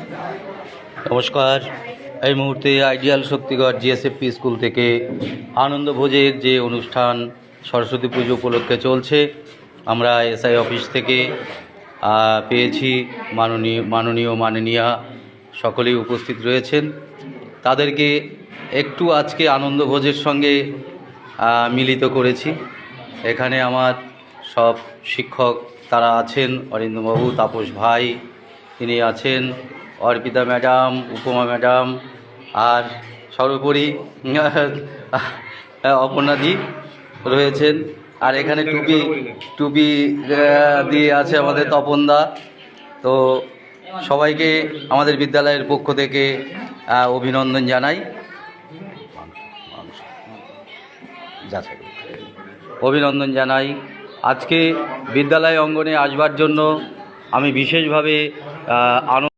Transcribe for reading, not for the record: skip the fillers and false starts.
নমস্কার। এই মুহূর্তে আইডিয়াল শক্তিগড় জিএসএফপি স্কুল থেকে আনন্দভোজের যে অনুষ্ঠান সরস্বতী পুজো উপলক্ষে চলছে, আমরা এসআই অফিস থেকে পেয়েছি। মাননীয়া সকলেই উপস্থিত রয়েছেন। তাদেরকে একটু আজকে আনন্দভোজের সঙ্গে মিলিত করেছি। এখানে আমার সব শিক্ষক তারা আছেন, অরিন্দমবাবু, তাপস ভাই তিনি আছেন, অর্পিতা ম্যাডাম, উপমা ম্যাডাম, আর সর্বোপরি অপর্ণাদি রয়েছেন। আর এখানে টুপি দিয়ে আছে আমাদের তপনদা। তো সবাইকে আমাদের বিদ্যালয়ের পক্ষ থেকে অভিনন্দন জানাই। আজকে বিদ্যালয় অঙ্গনে আসবার জন্য আমি বিশেষভাবে